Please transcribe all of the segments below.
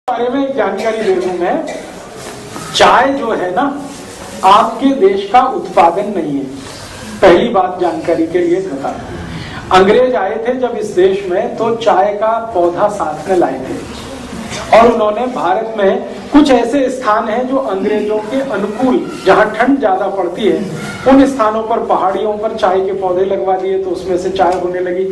बारे में एक जानकारी दे दूं मैं। चाय जो है ना, आपके देश का उत्पादन नहीं है। पहली बात जानकारी के लिए बता दूं, अंग्रेज आए थे जब इस देश में तो चाय का पौधा साथ में लाए थे और उन्होंने भारत में कुछ ऐसे स्थान हैं जो अंग्रेजों के अनुकूल, जहां ठंड ज्यादा पड़ती है, उन स्थानों पर पहाड़ियों पर चाय के पौधे लगवा दिए तो उसमें से चाय होने लगी।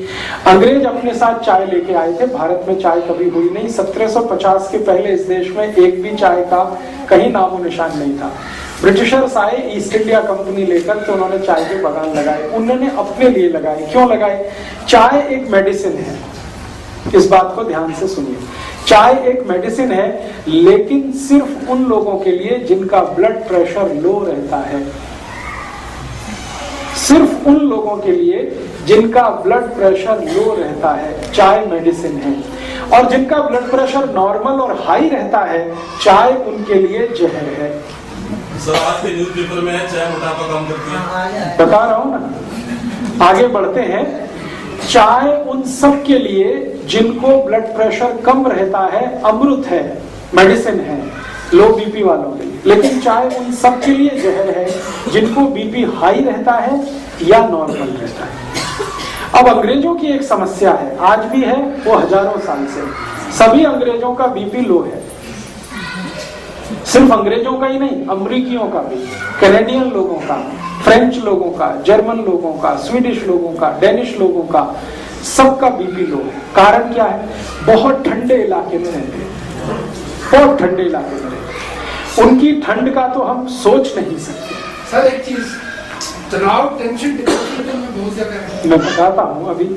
अंग्रेज अपने साथ चाय लेके आए थे। भारत में चाय कभी हुई नहीं। 1750 के पहले इस देश में एक भी चाय का कहीं नामो निशान नहीं था। ब्रिटिशर्स आए ईस्ट इंडिया कंपनी लेकर तो उन्होंने चाय के बागान लगाए। उन्होंने अपने लिए लगाए। क्यों लगाए? चाय एक मेडिसिन है, इस बात को ध्यान से सुनिए। चाय एक मेडिसिन है, लेकिन सिर्फ उन लोगों के लिए जिनका ब्लड प्रेशर लो रहता है। सिर्फ उन लोगों के लिए जिनका ब्लड प्रेशर लो रहता है चाय मेडिसिन है, और जिनका ब्लड प्रेशर नॉर्मल और हाई रहता है चाय उनके लिए जहर है। सर, आज के न्यूज़पेपर में चाय मोटापा कम करती है, बता रहा हूं ना। आगे बढ़ते हैं। चाय उन सब के लिए जिनको ब्लड प्रेशर कम रहता है अमृत है, मेडिसिन है, लो बीपी वालों के लिए। लेकिन चाय उन सब के लिए जहर है जिनको बीपी हाई रहता है या नॉर्मल रहता है। अब अंग्रेजों की एक समस्या है, आज भी है, वो हजारों साल से। सभी अंग्रेजों का बीपी लो है। सिर्फ अंग्रेजों का ही नहीं, अमरीकियों का भी, कैनेडियन लोगों का, फ्रेंच लोगों का, जर्मन लोगों का, स्वीडिश लोगों का, डेनिश लोगों का, सबका बीपी लो है। कारण क्या है? बहुत ठंडे इलाके में रहते हैं, बहुत ठंडे इलाके में रहते हैं। उनकी ठंड का तो हम सोच नहीं सकते। सर एक चीज, तनाव, टेंशन, डिप्रेशन में बहुत ज्यादा है। मैं बताता हूँ, अभी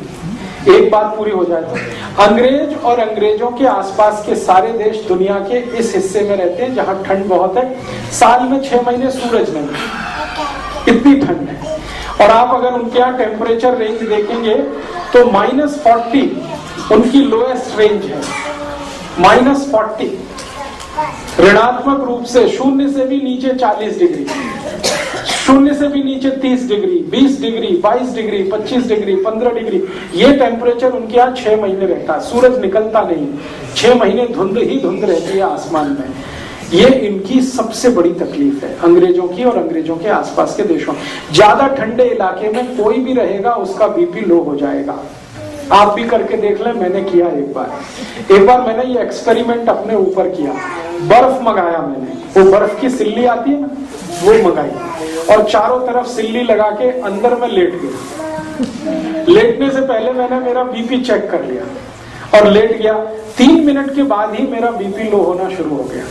एक बात पूरी हो जाए तो। अंग्रेज और अंग्रेजों के आसपास के सारे देश दुनिया के इस हिस्से में रहते हैं जहां ठंड बहुत है। साल में 6 महीने सूरज नहीं, इतनी ठंड है। और आप अगर उनके यहाँ टेम्परेचर रेंज देखेंगे तो -40 उनकी लोएस्ट रेंज है। -40 ऋणात्मक रूप से, शून्य से भी नीचे 40 डिग्री, शून्य से भी नीचे 30 degree, 20 degree, 22 degree, 25 degree, 15 degree, ये टेम्परेचर उनके यहाँ 6 महीने रहता है। सूरज निकलता नहीं, 6 महीने धुंध ही धुंध रहती है आसमान में। ये इनकी सबसे बड़ी तकलीफ है, अंग्रेजों की और अंग्रेजों के आसपास के देशों। ज्यादा ठंडे इलाके में कोई भी रहेगा उसका बीपी लो हो जाएगा। आप भी करके देख लें, मैंने किया एक बार मैंने ये एक्सपेरिमेंट अपने ऊपर किया। बर्फ मंगाया मैंने, वो बर्फ की सिल्ली आती है ना, वो मंगाई और चारों तरफ सिल्ली लगा के अंदर में लेट गया। लेटने से पहले मैंने मेरा बीपी चेक कर लिया और लेट गया। 3 मिनट के बाद ही मेरा बीपी लो होना शुरू हो गया।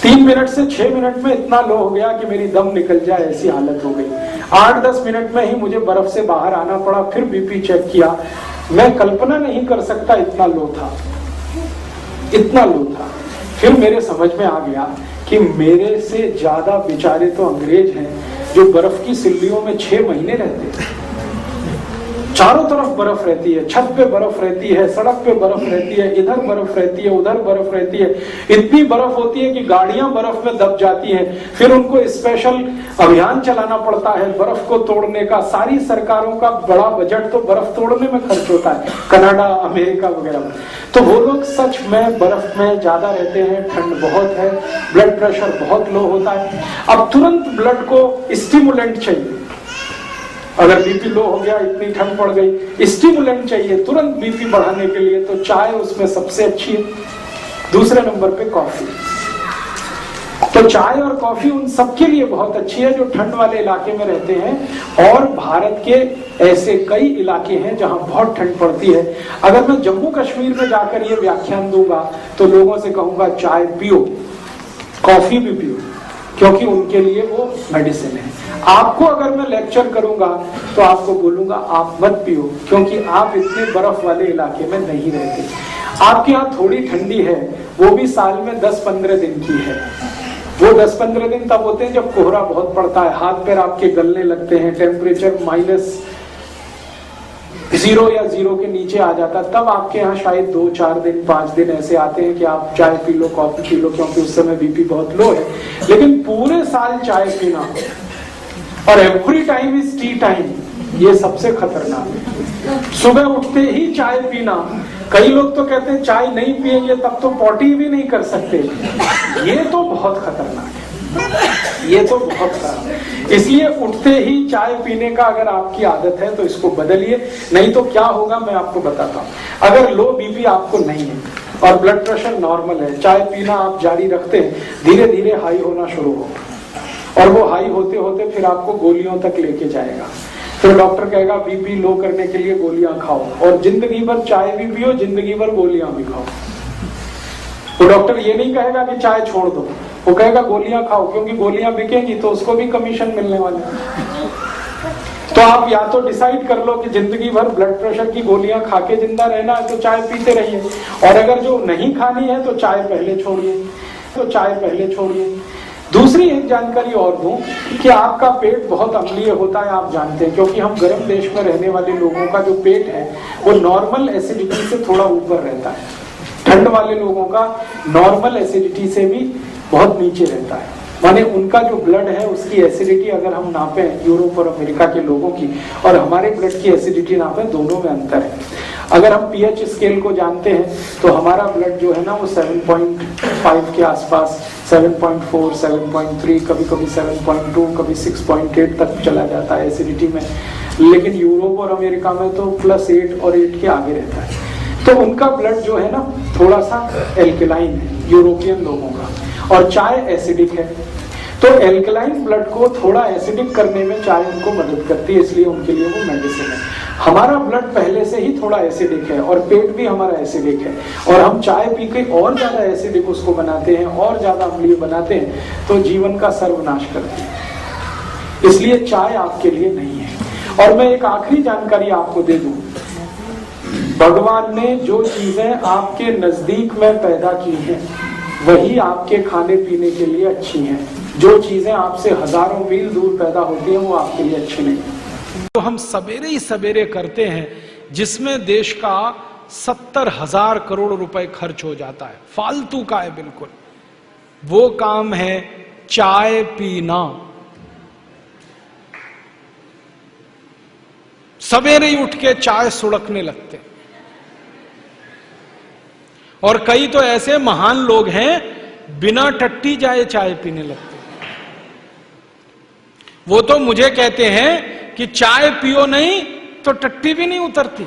3 मिनट से 6 मिनट में इतना लो हो गया कि मेरी दम निकल जाए ऐसी हालत हो गई। 8-10 मिनट में ही मुझे बर्फ से बाहर आना पड़ा। फिर बीपी चेक किया, मैं कल्पना नहीं कर सकता इतना लो था, इतना लो था। फिर मेरे समझ में आ गया कि मेरे से ज्यादा बेचारे तो अंग्रेज हैं जो बर्फ की सिल्लियों में 6 महीने रहते हैं। चारों तरफ बर्फ रहती है, छत पे बर्फ रहती है, सड़क पे बर्फ रहती है, इधर बर्फ रहती है, उधर बर्फ रहती है। इतनी बर्फ होती है कि गाड़ियां बर्फ में दब जाती हैं। फिर उनको स्पेशल अभियान चलाना पड़ता है बर्फ को तोड़ने का। सारी सरकारों का बड़ा बजट तो बर्फ तोड़ने में खर्च होता है, कनाडा, अमेरिका वगैरह। तो वो लोग सच में बर्फ में ज्यादा रहते हैं, ठंड बहुत है, ब्लड प्रेशर बहुत लो होता है। अब तुरंत ब्लड को स्टिमुलेंट चाहिए। अगर बीपी लो हो गया, इतनी ठंड पड़ गई, स्टिमुलेंट चाहिए तुरंत बीपी बढ़ाने के लिए, तो चाय उसमें सबसे अच्छी है। दूसरे नंबर पे कॉफी। तो चाय और कॉफी उन सबके लिए बहुत अच्छी है जो ठंड वाले इलाके में रहते हैं। और भारत के ऐसे कई इलाके हैं जहां बहुत ठंड पड़ती है। अगर मैं जम्मू कश्मीर में जाकर ये व्याख्यान दूंगा तो लोगों से कहूंगा चाय पियो, कॉफी भी पियो, क्योंकि उनके लिए वो मेडिसिन है। आपको अगर मैं लेक्चर करूंगा तो आपको बोलूंगा आप मत पियो, क्योंकि आप इतने बर्फ वाले इलाके में नहीं रहते। आपके यहाँ थोड़ी ठंडी है, वो भी साल में 10-15 दिन की है। वो 10-15 दिन तब होते हैं जब कोहरा बहुत पड़ता है, हाथ पैर आपके गलने लगते हैं, टेम्परेचर -0 या 0 के नीचे आ जाता। तब आपके यहाँ शायद 2-4 दिन 5 दिन ऐसे आते हैं कि आप चाय P low, coffee P low, क्योंकि उस समय बीपी बहुत लो है। लेकिन पूरे साल चाय पीना और every time is T time, ये सबसे खतरनाक है। सुबह उठते ही चाय पीना कई लोग तो कहते हैं चाय नहीं पिएंगे तब तो पॉटी भी नहीं कर सकते। ये तो बहुत खतरनाक है, ये तो बहुत खराब है। इसलिए उठते ही चाय पीने का अगर आपकी आदत है तो इसको बदलिए, नहीं तो क्या होगा मैं आपको बताता हूँ। अगर लो बीपी आपको नहीं है और ब्लड प्रेशर नॉर्मल है, चाय पीना आप जारी रखते हैं, धीरे धीरे हाई होना शुरू होगा और वो हाई होते होते फिर आपको गोलियों तक लेके जाएगा। फिर डॉक्टर कहेगा बीपी लो करने के लिए गोलियां खाओ, और जिंदगी भर चाय भी पियो, जिंदगी भर गोलियां भी खाओ। वो डॉक्टर ये नहीं कहेगा कि चाय छोड़ दो, वो कहेगा गोलियां खाओ, क्योंकि गोलियां बिकेंगी तो उसको भी कमीशन मिलने वाले। तो आप या तो डिसाइड कर लो कि जिंदगी भर ब्लड प्रेशर की गोलियां खा के जिंदा रहना है तो चाय पीते रहिए, और अगर जो नहीं खानी है तो चाय पहले छोड़िए, तो चाय पहले छोड़िए। दूसरी एक जानकारी और दूं कि आपका पेट बहुत अम्लीय होता है, आप जानते हैं, क्योंकि हम गर्म देश में रहने वाले लोगों का जो पेट है वो नॉर्मल एसिडिटी से थोड़ा ऊपर रहता है। ठंड वाले लोगों का नॉर्मल एसिडिटी से भी बहुत नीचे रहता है, माने उनका जो ब्लड है उसकी एसिडिटी अगर हम नापें यूरोप और अमेरिका के लोगों की और हमारे ब्लड की एसिडिटी नापें, दोनों में अंतर है। अगर हम पीएच स्केल को जानते हैं तो हमारा ब्लड जो है ना वो 7.5 के आसपास, 7.4, 7.3, कभी कभी 7.2, कभी 6.8 तक चला जाता है एसिडिटी में। लेकिन यूरोप और अमेरिका में तो +8 और 8 के आगे रहता है। तो उनका ब्लड जो है ना थोड़ा सा एल्कलाइन है यूरोपियन लोगों का, और चाय एसिडिक है। तो एल्कलाइन ब्लड को थोड़ा एसिडिक करने में चाय उनको मदद करती है, इसलिए उनके लिए वो मेडिसिन है। हमारा ब्लड पहले से ही थोड़ा एसिडिक है और पेट भी हमारा एसिडिक है, और हम चाय पी के और ज्यादा एसिडिक उसको बनाते हैं और ज्यादा अम्लीय बनाते हैं, तो जीवन का सर्वनाश करते हैं। इसलिए चाय आपके लिए नहीं है। और मैं एक आखिरी जानकारी आपको दे दूं, भगवान ने जो चीजें आपके नजदीक में पैदा की हैं वही आपके खाने पीने के लिए अच्छी हैं। जो चीजें आपसे हजारों मील दूर पैदा होती हैं वो आपके लिए अच्छी नहीं। तो हम सवेरे ही सवेरे करते हैं जिसमें देश का 70,000 करोड़ रुपए खर्च हो जाता है, फालतू का है बिल्कुल। वो काम है चाय पीना। सवेरे ही उठ के चाय सुड़कने लगते, और कई तो ऐसे महान लोग हैं बिना टट्टी जाए चाय पीने लगते। वो तो मुझे कहते हैं कि चाय पियो नहीं तो टट्टी भी नहीं उतरती,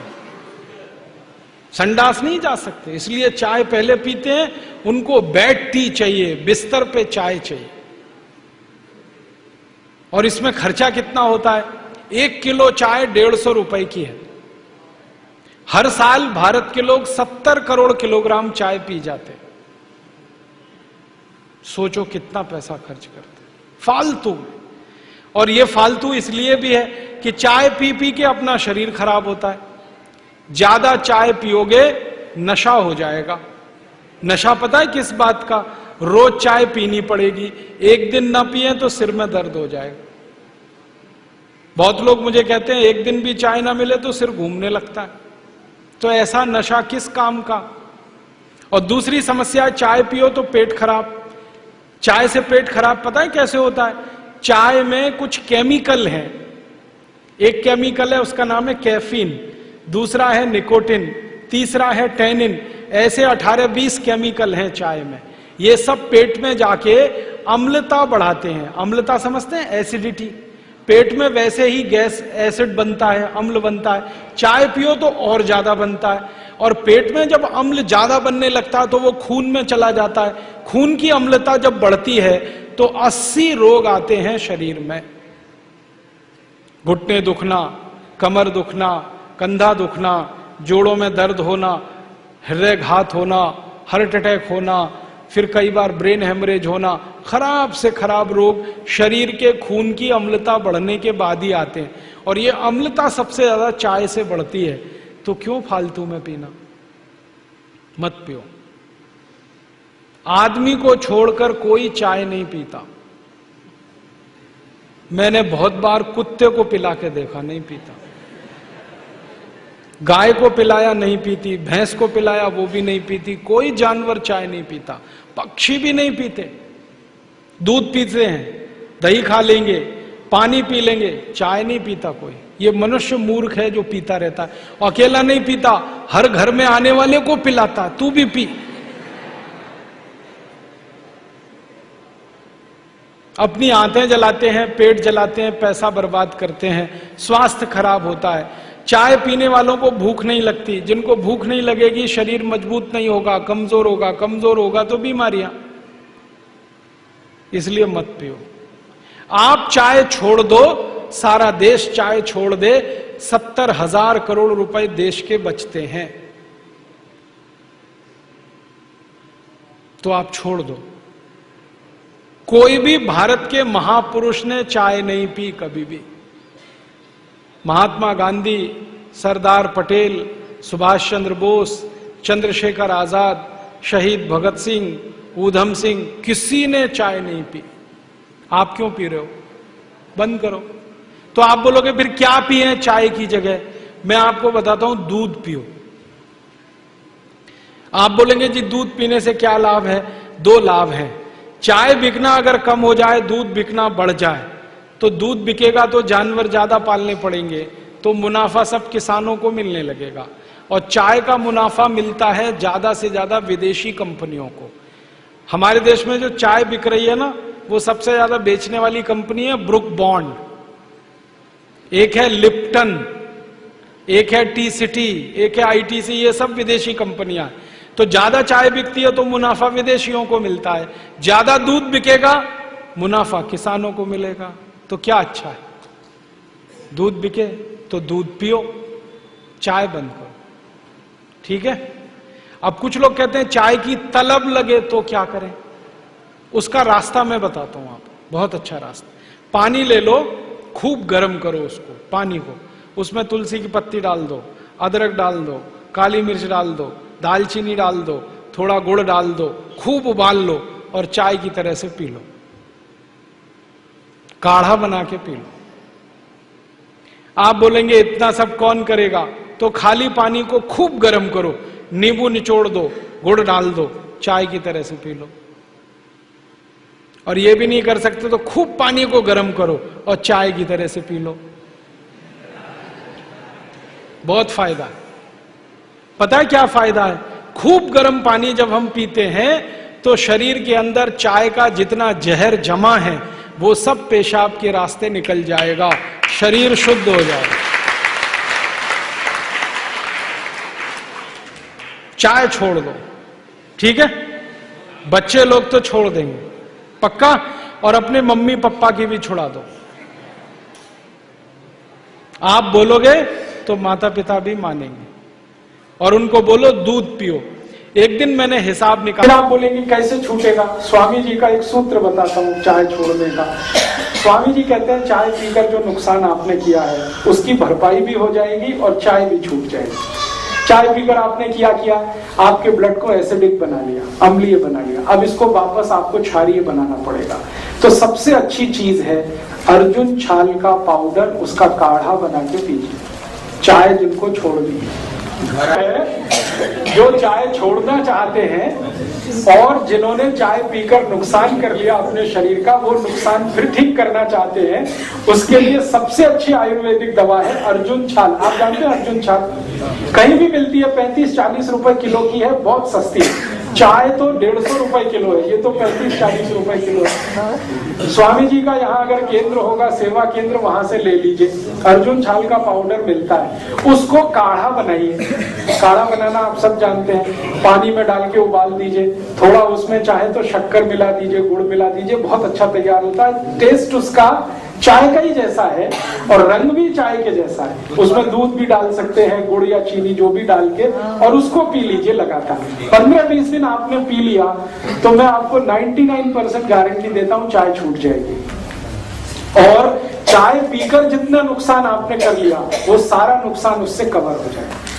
संडास नहीं जा सकते, इसलिए चाय पहले पीते हैं। उनको बेड टी चाहिए, बिस्तर पे चाय चाहिए। और इसमें खर्चा कितना होता है? 1 किलो चाय 150 रुपए की है। हर साल भारत के लोग 70 करोड़ किलोग्राम चाय पी जाते हैं। सोचो कितना पैसा खर्च करते हैं फालतू। और ये फालतू इसलिए भी है कि चाय पी पी के अपना शरीर खराब होता है। ज्यादा चाय पियोगे नशा हो जाएगा। नशा पता है किस बात का? रोज चाय पीनी पड़ेगी, एक दिन ना पिए तो सिर में दर्द हो जाएगा। बहुत लोग मुझे कहते हैं एक दिन भी चाय ना मिले तो सिर घूमने लगता है। तो ऐसा नशा किस काम का? और दूसरी समस्या, चाय पियो तो पेट खराब। चाय से पेट खराब पता है कैसे होता है? चाय में कुछ केमिकल हैं। एक केमिकल है उसका नाम है कैफीन, दूसरा है निकोटिन, तीसरा है टैनिन। ऐसे 18-20 केमिकल हैं चाय में। ये सब पेट में जाके अम्लता बढ़ाते हैं। अम्लता समझते हैं? एसिडिटी। पेट में वैसे ही गैस एसिड बनता है, अम्ल बनता है। चाय पियो तो और ज्यादा बनता है, और पेट में जब अम्ल ज्यादा बनने लगता है तो वो खून में चला जाता है। खून की अम्लता जब बढ़ती है तो 80 रोग आते हैं शरीर में। घुटने दुखना, कमर दुखना, कंधा दुखना, जोड़ों में दर्द होना, हृदयघात होना, हार्ट अटैक होना, फिर कई बार ब्रेन हेमरेज होना। खराब से खराब रोग शरीर के खून की अम्लता बढ़ने के बाद ही आते हैं। और ये अम्लता सबसे ज्यादा चाय से बढ़ती है। तो क्यों फालतू में पीना? मत पियो। आदमी को छोड़कर कोई चाय नहीं पीता। मैंने बहुत बार कुत्ते को पिला के देखा, नहीं पीता। गाय को पिलाया, नहीं पीती। भैंस को पिलाया, वो भी नहीं पीती। कोई जानवर चाय नहीं पीता, पक्षी भी नहीं पीते। दूध पीते हैं, दही खा लेंगे, पानी पी लेंगे, चाय नहीं पीता कोई। ये मनुष्य मूर्ख है जो पीता रहता है, अकेला नहीं पीता, हर घर में आने वाले को पिलाता, तू भी पी। अपनी आंतें जलाते हैं, पेट जलाते हैं, पैसा बर्बाद करते हैं, स्वास्थ्य खराब होता है। चाय पीने वालों को भूख नहीं लगती, जिनको भूख नहीं लगेगी शरीर मजबूत नहीं होगा, कमजोर होगा, कमजोर होगा तो बीमारियां। इसलिए मत पियो। आप चाय छोड़ दो, सारा देश चाय छोड़ दे, 70,000 करोड़ रुपए देश के बचते हैं। तो आप छोड़ दो। कोई भी भारत के महापुरुष ने चाय नहीं पी कभी भी। महात्मा गांधी, सरदार पटेल, सुभाष चंद्र बोस, चंद्रशेखर आजाद, शहीद भगत सिंह, ऊधम सिंह, किसी ने चाय नहीं पी। आप क्यों पी रहे हो? बंद करो। तो आप बोलोगे फिर क्या पिए चाय की जगह? मैं आपको बताता हूं, दूध पियो। आप बोलेंगे जी दूध पीने से क्या लाभ है? 2 लाभ हैं। चाय बिकना अगर कम हो जाए, दूध बिकना बढ़ जाए, तो दूध बिकेगा तो जानवर ज्यादा पालने पड़ेंगे, तो मुनाफा सब किसानों को मिलने लगेगा। और चाय का मुनाफा मिलता है ज्यादा से ज्यादा विदेशी कंपनियों को। हमारे देश में जो चाय बिक रही है ना, वो सबसे ज्यादा बेचने वाली कंपनी है ब्रुक बॉन्ड, एक है लिप्टन, एक है टी सिटी, एक है आईटीसी, ये सब विदेशी कंपनियां। तो ज्यादा चाय बिकती है तो मुनाफा विदेशियों को मिलता है, ज्यादा दूध बिकेगा मुनाफा किसानों को मिलेगा। तो क्या अच्छा है? दूध बिके तो दूध पियो, चाय बंद करो। ठीक है? अब कुछ लोग कहते हैं चाय की तलब लगे तो क्या करें? उसका रास्ता मैं बताता हूं आपको, बहुत अच्छा रास्ता। पानी ले लो, खूब गर्म करो उसको, पानी को, उसमें तुलसी की पत्ती डाल दो, अदरक डाल दो, काली मिर्च डाल दो, दालचीनी डाल दो, थोड़ा गुड़ डाल दो, खूब उबाल लो और चाय की तरह से पी लो, काढ़ा बना के पी लो। आप बोलेंगे इतना सब कौन करेगा? तो खाली पानी को खूब गर्म करो, नींबू निचोड़ दो, गुड़ डाल दो, चाय की तरह से पी लो। और ये भी नहीं कर सकते तो खूब पानी को गर्म करो और चाय की तरह से पी लो। बहुत फायदा है। पता है क्या फायदा है? खूब गर्म पानी जब हम पीते हैं तो शरीर के अंदर चाय का जितना जहर जमा है वो सब पेशाब के रास्ते निकल जाएगा, शरीर शुद्ध हो जाएगा। चाय छोड़ दो, ठीक है? बच्चे लोग तो छोड़ देंगे पक्का, और अपने मम्मी पापा की भी छुड़ा दो। आप बोलोगे तो माता पिता भी मानेंगे, और उनको बोलो दूध पियो। एक दिन मैंने हिसाब निकाला। आप बोलेंगे कैसे छूटेगा? स्वामी जी का एक सूत्र बताता हूं चाय छोड़ने का। स्वामी जी कहते हैं चाय पीकर जो नुकसान आपने किया है उसकी भरपाई भी हो जाएगी और चाय भी छूट जाएगी। चाय पीकर आपने क्या किया? आपके ब्लड को एसिडिक बना लिया, अम्लीय बना लिया। अब इसको वापस आपको क्षारीय बनाना पड़ेगा। तो सबसे अच्छी चीज है अर्जुन छाल का पाउडर, उसका काढ़ा बना के पीजिए। चाय जिनको छोड़नी है, जो चाय छोड़ना चाहते हैं और जिन्होंने चाय पीकर नुकसान कर लिया अपने शरीर का, वो नुकसान फिर ठीक करना चाहते हैं, उसके लिए सबसे अच्छी आयुर्वेदिक दवा है अर्जुन छाल। आप जानते हैं अर्जुन छाल कहीं भी मिलती है, 35-40 रुपए किलो की है, बहुत सस्ती है। चाय तो 150 रुपए किलो है, ये तो 35-40 रुपए किलो है। स्वामी जी का यहाँ अगर केंद्र होगा, सेवा केंद्र, वहां से ले लीजिए। अर्जुन छाल का पाउडर मिलता है, उसको काढ़ा बनाइए। काढ़ा बनाना आप सब जानते हैं, पानी में डाल के उबाल दीजिए, थोड़ा उसमें चाहे तो शक्कर मिला दीजिए, गुड़ मिला दीजिए, बहुत अच्छा तैयार होता है। टेस्ट उसका चाय का ही जैसा है और रंग भी चाय के जैसा है। उसमें दूध भी डाल सकते हैं, गुड़ या चीनी जो भी डाल के, और उसको पी लीजिए लगातार। 15-20 दिन आपने पी लिया तो मैं आपको 99% गारंटी देता हूं चाय छूट जाएगी। और चाय पीकर जितना नुकसान आपने कर लिया वो सारा नुकसान उससे कवर हो जाएगा।